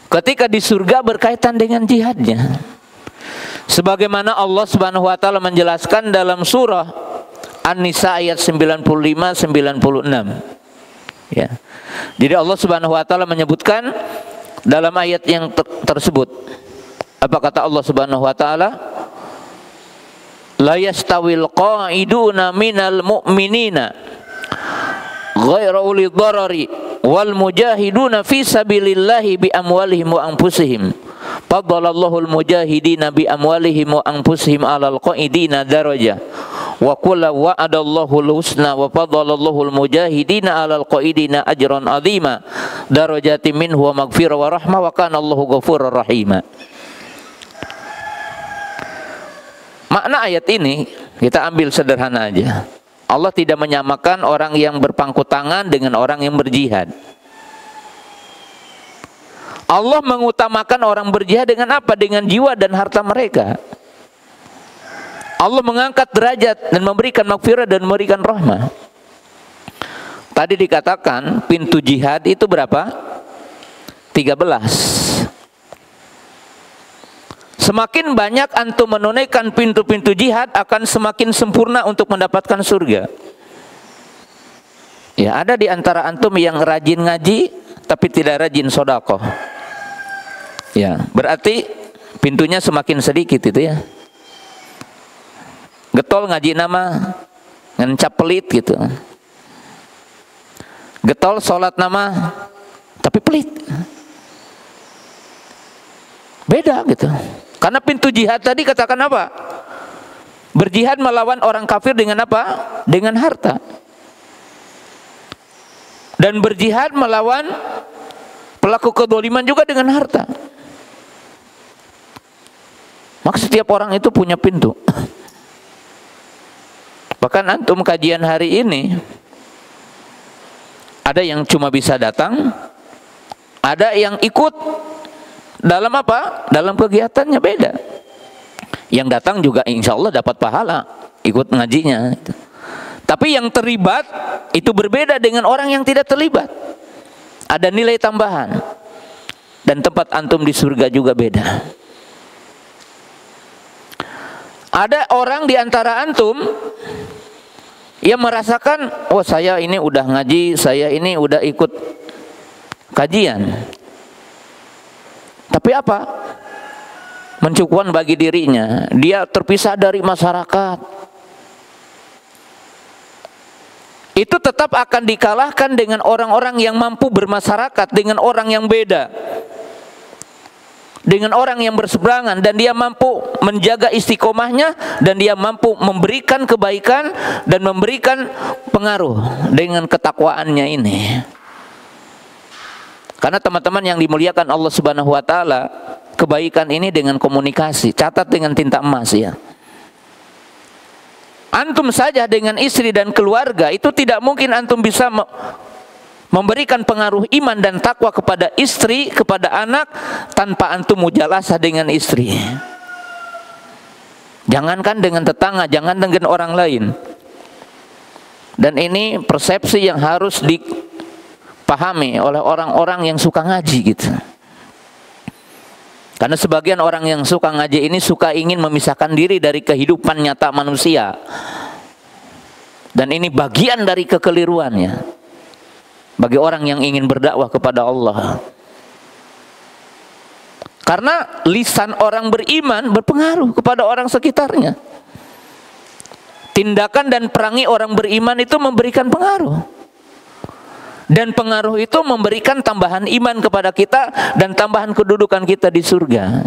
ketika di surga berkaitan dengan jihadnya. Sebagaimana Allah Subhanahu wa taala menjelaskan dalam surah An-Nisa ayat 95 96. Ya. Jadi Allah Subhanahu wa taala menyebutkan dalam ayat yang tersebut, apa kata Allah Subhanahu wa taala? La yastawil qa'iduna minal mu'minina ghairu uli dharari wal mujahiduna fi sabilillahi bi amwalihim wa anfusihim. Faddalallahu al-mujahidina bi amwalihim wa anfusihim 'alal qa'idina darajah. Wa qul wa'adallahu al-husna wa faddalallahu al-mujahidina 'alal qa'idina ajran 'azima. Darajatin minhu wa maghfirah wa rahmah wa kana Allahu ghafurur rahima. Makna ayat ini kita ambil sederhana aja. Allah tidak menyamakan orang yang berpangku tangan dengan orang yang berjihad. Allah mengutamakan orang berjihad dengan apa? Dengan jiwa dan harta mereka. Allah mengangkat derajat dan memberikan maghfirah dan memberikan rahmah. Tadi dikatakan pintu jihad itu berapa? 13. Semakin banyak antum menunaikan pintu-pintu jihad, akan semakin sempurna untuk mendapatkan surga. Ya, ada di antara antum yang rajin ngaji tapi tidak rajin sedekah. Ya, berarti pintunya semakin sedikit itu ya. Getol ngaji nama ngencap pelit gitu. Getol sholat nama tapi pelit. Beda gitu. Karena pintu jihad tadi katakan apa? Berjihad melawan orang kafir dengan apa? Dengan harta. Dan berjihad melawan pelaku kedzaliman juga dengan harta. Maka setiap orang itu punya pintu. Bahkan antum kajian hari ini, ada yang cuma bisa datang, ada yang ikut. Dalam apa? Dalam kegiatannya beda. Yang datang juga insya Allah dapat pahala ikut ngajinya. Tapi yang terlibat itu berbeda dengan orang yang tidak terlibat. Ada nilai tambahan. Dan tempat antum di surga juga beda. Ada orang di antara antum yang merasakan, oh saya ini udah ngaji, saya ini udah ikut kajian. Tapi apa? Mencukupan bagi dirinya. Dia terpisah dari masyarakat. itu tetap akan dikalahkan dengan orang-orang yang mampu bermasyarakat dengan orang yang beda, dengan orang yang berseberangan, dan dia mampu menjaga istiqomahnya, dan dia mampu memberikan kebaikan dan memberikan pengaruh dengan ketakwaannya ini. Karena teman-teman yang dimuliakan Allah Subhanahu wa taala, kebaikan ini dengan komunikasi. Catat dengan tinta emas ya. Antum saja dengan istri dan keluarga itu tidak mungkin antum bisa memberikan pengaruh iman dan takwa kepada istri, kepada anak tanpa antum mujalasah dengan istri. Jangankan dengan tetangga, jangan dengan orang lain. Dan ini persepsi yang harus dipahami oleh orang-orang yang suka ngaji gitu. Karena sebagian orang yang suka ngaji ini suka ingin memisahkan diri dari kehidupan nyata manusia. Dan ini bagian dari kekeliruannya bagi orang yang ingin berdakwah kepada Allah. Karena lisan orang beriman berpengaruh kepada orang sekitarnya. Tindakan dan perangi orang beriman itu memberikan pengaruh. Dan pengaruh itu memberikan tambahan iman kepada kita dan tambahan kedudukan kita di surga.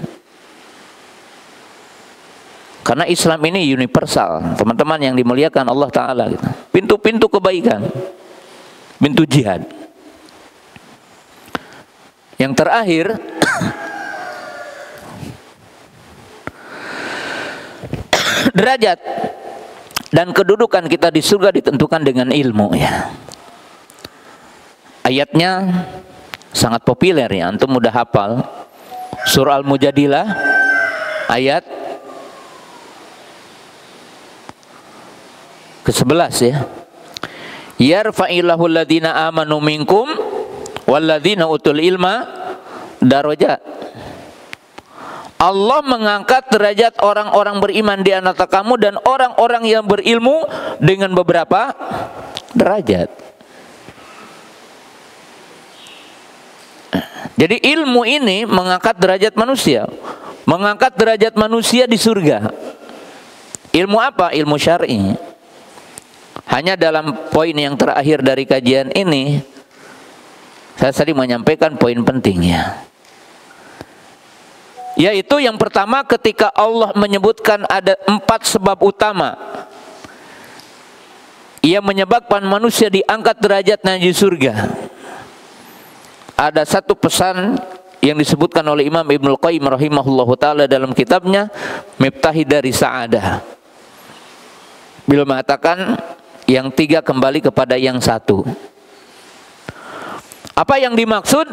Karena Islam ini universal, teman-teman yang dimuliakan Allah Ta'ala. Pintu-pintu kebaikan, pintu jihad. Yang terakhir, derajat dan kedudukan kita di surga ditentukan dengan ilmu ya. Ayatnya sangat populer ya, antum mudah hafal. Surah Al-Mujadilah ayat ke-11 ya. Yarfa'illahu alladhina amanu minkum walladhina utul ilma darajat. Allah mengangkat derajat orang-orang beriman di antara kamu dan orang-orang yang berilmu dengan beberapa derajat. Jadi ilmu ini mengangkat derajat manusia, mengangkat derajat manusia di surga. Ilmu apa? Ilmu syar'i. Hanya dalam poin yang terakhir dari kajian ini, saya tadi menyampaikan poin pentingnya. Yaitu yang pertama, ketika Allah menyebutkan ada 4 sebab utama ia menyebabkan manusia diangkat derajatnya di surga. Ada satu pesan yang disebutkan oleh Imam Ibnul Qayyim rahimahullahu ta'ala dalam kitabnya Miftahi dari Sa'adah. Beliau mengatakan yang 3 kembali kepada yang 1. Apa yang dimaksud?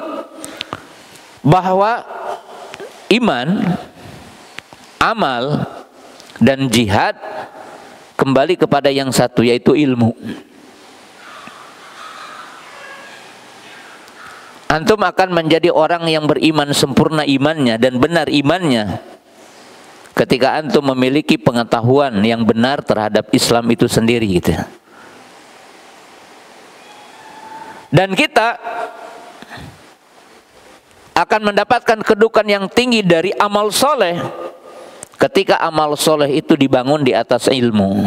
Bahwa iman, amal, dan jihad kembali kepada yang 1, yaitu ilmu. Antum akan menjadi orang yang beriman sempurna imannya dan benar imannya ketika antum memiliki pengetahuan yang benar terhadap Islam itu sendiri gitu. Dan kita akan mendapatkan kedudukan yang tinggi dari amal soleh ketika amal soleh itu dibangun di atas ilmu.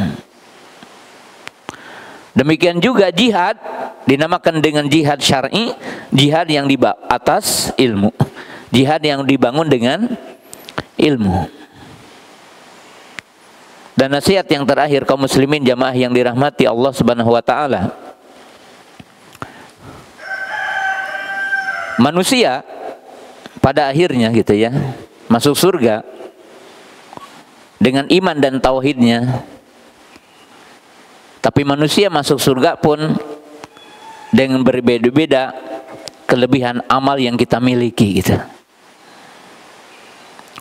Demikian juga jihad dinamakan dengan jihad syar'i, jihad yang di atas ilmu, jihad yang dibangun dengan ilmu. Dan nasihat yang terakhir kaum muslimin jamaah yang dirahmati Allah Subhanahu wa taala. Manusia pada akhirnya gitu ya, masuk surga dengan iman dan tauhidnya. Tapi manusia masuk surga pun dengan berbeda-beda kelebihan amal yang kita miliki gitu.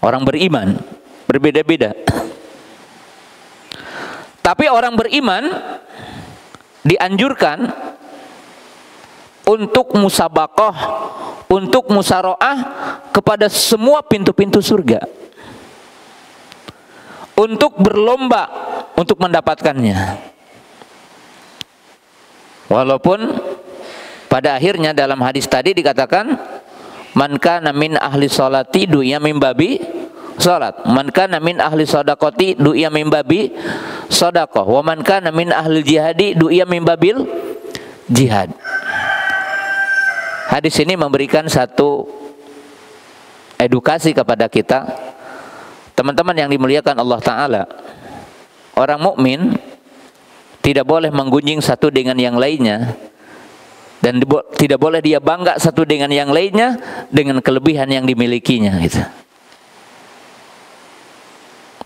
Orang beriman berbeda-beda. Tapi orang beriman dianjurkan untuk musabaqah, untuk musyaroah kepada semua pintu-pintu surga, untuk berlomba untuk mendapatkannya. Walaupun pada akhirnya dalam hadis tadi dikatakan man kana min ahli sholati du'a min babi salat, man kana min ahli shadaqati du'a min babi shadaqah. Wa man kana min ahli jihadi du'iya min babil jihad. Hadis ini memberikan satu edukasi kepada kita, teman-teman yang dimuliakan Allah Ta'ala. Orang mukmin tidak boleh menggunjing satu dengan yang lainnya, dan tidak boleh dia bangga satu dengan yang lainnya dengan kelebihan yang dimilikinya gitu.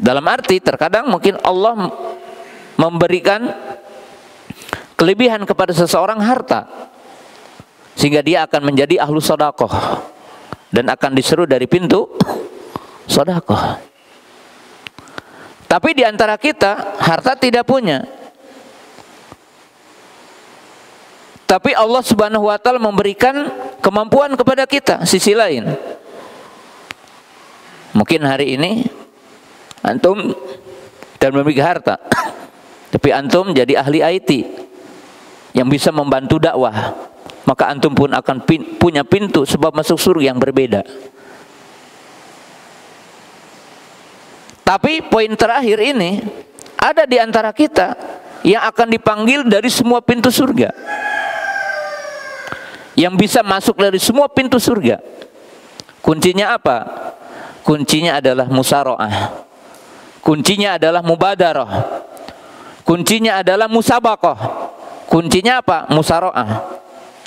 Dalam arti terkadang mungkin Allah memberikan kelebihan kepada seseorang harta, sehingga dia akan menjadi ahlu shadaqah dan akan diseru dari pintu shadaqah. Tapi di antara kita harta tidak punya, tapi Allah Subhanahu wa Ta'ala memberikan kemampuan kepada kita. Sisi lain, mungkin hari ini antum dan memiliki harta, tapi antum jadi ahli IT yang bisa membantu dakwah, maka antum pun akan punya pintu sebab masuk surga yang berbeda. Tapi poin terakhir ini, ada di antara kita yang akan dipanggil dari semua pintu surga, yang bisa masuk dari semua pintu surga. Kuncinya apa? Kuncinya adalah musyaroah, kuncinya adalah mubadarah, kuncinya adalah musabaqah. Kuncinya apa? Musyaroah.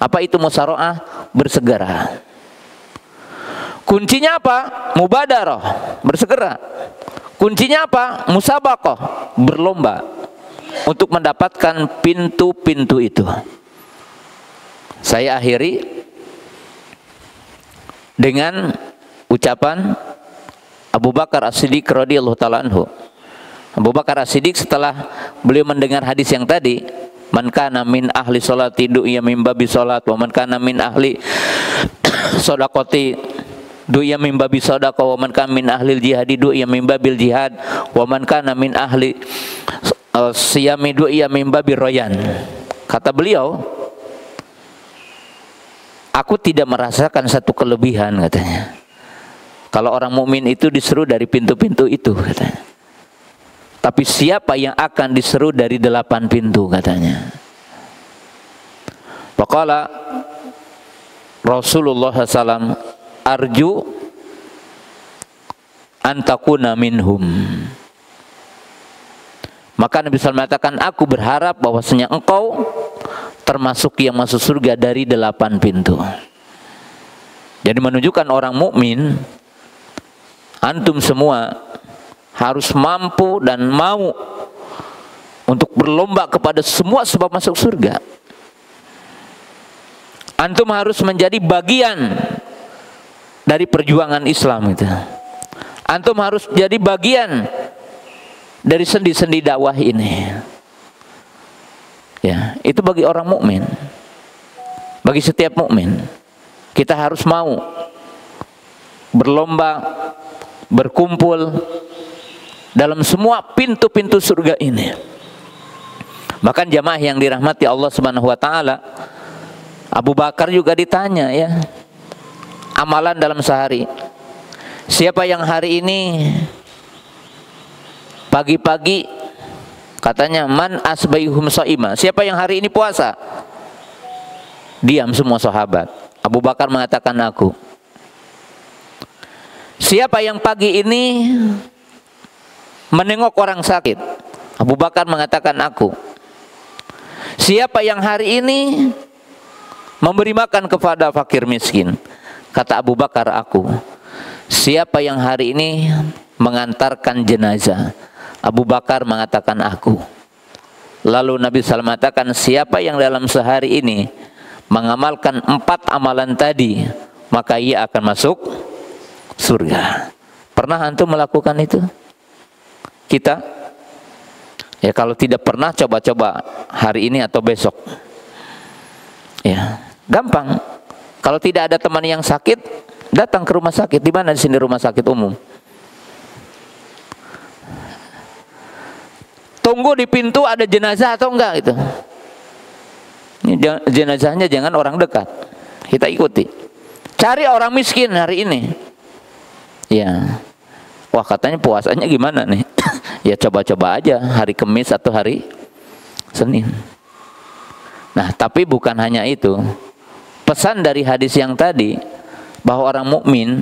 Apa itu musyaroah? Bersegera. Kuncinya apa? Mubadarah, bersegera. Kuncinya apa? Musabaqah, berlomba untuk mendapatkan pintu-pintu itu. Saya akhiri dengan ucapan Abu Bakar As-Siddiq radhiyallahu ta'ala anhu. Abu Bakar As-Siddiq setelah beliau mendengar hadis yang tadi, man kana min ahli sholati du'iya min babi sholat, wa man kana min ahli shadaqati du'iya min babi shadaqah, wa man kana min ahli jihadi du'iya min babil jihad, wa man kana min ahli siyami du'iya min babi royan. Kata beliau, aku tidak merasakan satu kelebihan katanya, kalau orang mukmin itu diseru dari pintu-pintu itu katanya. Tapi siapa yang akan diseru dari 8 pintu katanya. Faqala Rasulullah SAW, arju antakuna minhum. Maka Nabi SAW mengatakan, aku berharap bahwasanya engkau termasuk yang masuk surga dari 8 pintu. Jadi menunjukkan orang mukmin, antum semua harus mampu dan mau untuk berlomba kepada semua sebab masuk surga. Antum harus menjadi bagian dari perjuangan Islam itu. Antum harus jadi bagian dari sendi-sendi dakwah ini. Ya, itu bagi orang mukmin. Bagi setiap mukmin, kita harus mau berlomba, berkumpul dalam semua pintu-pintu surga ini. Bahkan jamaah yang dirahmati Allah Subhanahu wa Ta'ala, Abu Bakar juga ditanya ya, amalan dalam sehari. Siapa yang hari ini pagi-pagi katanya man asbayhum shaima, siapa yang hari ini puasa? Diam semua sahabat. Abu Bakar mengatakan aku. Siapa yang pagi ini menengok orang sakit? Abu Bakar mengatakan aku. Siapa yang hari ini memberi makan kepada fakir miskin? Kata Abu Bakar aku. Siapa yang hari ini mengantarkan jenazah? Abu Bakar mengatakan aku. Lalu Nabi SAW mengatakan, siapa yang dalam sehari ini mengamalkan 4 amalan tadi, maka ia akan masuk surga. Pernah antum melakukan itu? Kita? Ya, kalau tidak pernah, coba-coba hari ini atau besok. Ya, gampang. Kalau tidak ada teman yang sakit, datang ke rumah sakit. Di mana di sini rumah sakit umum? Tunggu di pintu ada jenazah atau enggak gitu. Jenazahnya jangan orang dekat. Kita ikuti. Cari orang miskin hari ini. Ya. Wah, katanya puasanya gimana nih? Ya coba-coba aja hari Kamis atau hari Senin. Nah, tapi bukan hanya itu. Pesan dari hadis yang tadi bahwa orang mukmin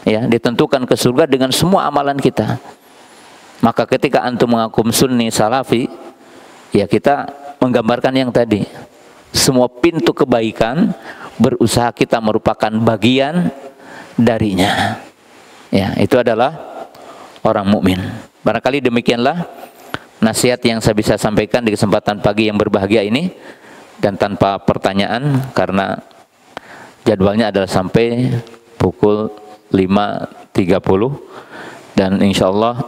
ya ditentukan ke surga dengan semua amalan kita. Maka ketika antum mengaku sunni salafi, ya kita menggambarkan yang tadi. Semua pintu kebaikan berusaha kita merupakan bagian darinya. Ya, itu adalah orang mukmin. Barangkali demikianlah nasihat yang saya bisa sampaikan di kesempatan pagi yang berbahagia ini, dan tanpa pertanyaan karena jadwalnya adalah sampai pukul 5.30 dan insya Allah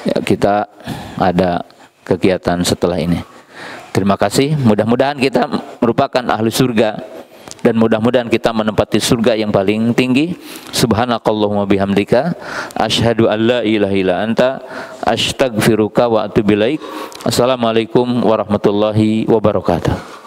ya, kita ada kegiatan setelah ini. Terima kasih, mudah-mudahan kita merupakan ahli surga dan mudah-mudahan kita menempati surga yang paling tinggi. Subhanakallahumma bihamdika asyhadu an la ilaha illa anta astaghfiruka wa atubu ilaik. Assalamualaikum warahmatullahi wabarakatuh.